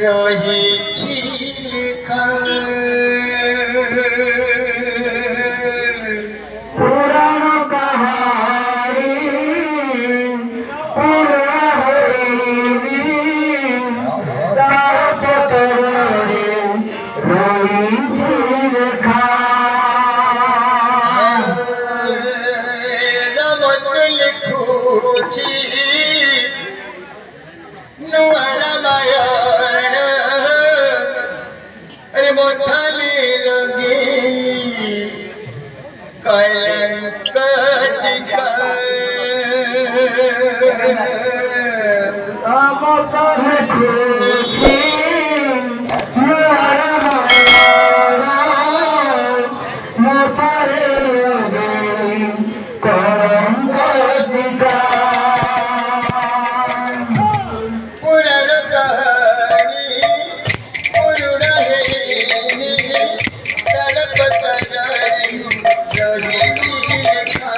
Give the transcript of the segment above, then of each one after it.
রয়েছি লেখা পুরানো কাহারি পুরা হইনি তার পতরে রয়েছি লেখা নামত লিখুছি নুয়া রামায়ণ अरे मोठाले लगे कलंक टिका আমতনে খুশি মোতারে কলঙ্ক দিগা पुराण कहानी पुरुणा है तलपतरारी रही लिखा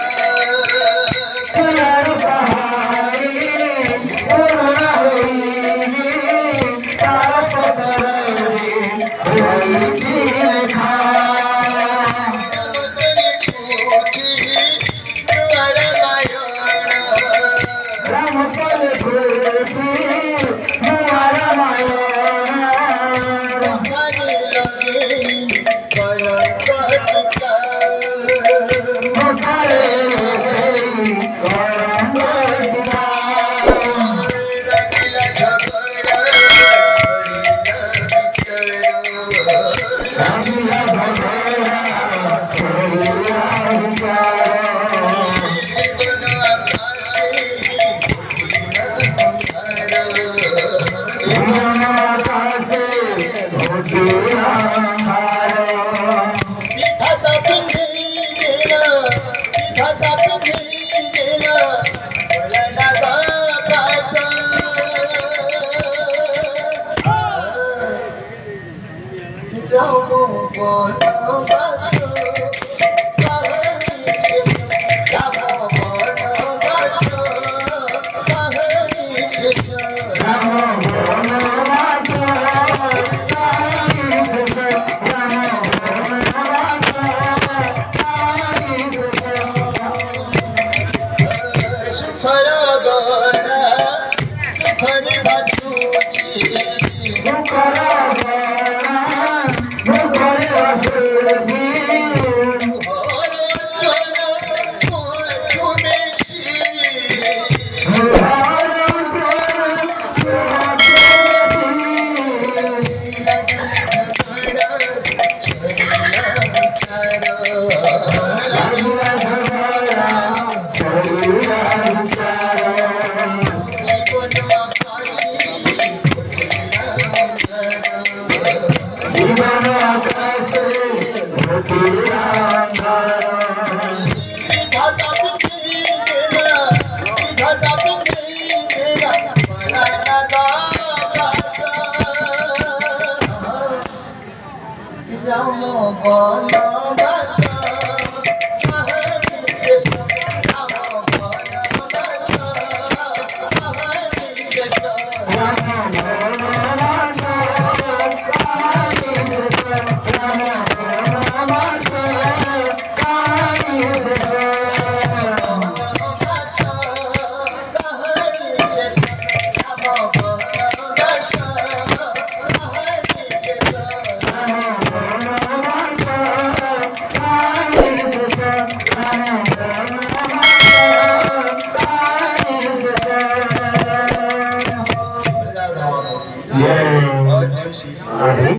পুরানো কাহানি পুরা হইনি তার পতরে রয়েছি লেখা नामत लिखुची नुआ रामायण রামতলে ঘুরেছি রামায়ণ मोठाले लगे कलंक टिका মোতারে কলঙ্ক দিগা লাগিলা ভগরা করিয়া বিচার জীবন আকাশে ঘটিয়া হার রাম বনবাস কাহিনী শেষ রাম বনবাস কাহিনী শেষ সুখর গড়া দুঃখরে বাছুছি মুখর গড়া মুখরে বসেছি জীবন আকাশে ঘটিয়া হার রাম বন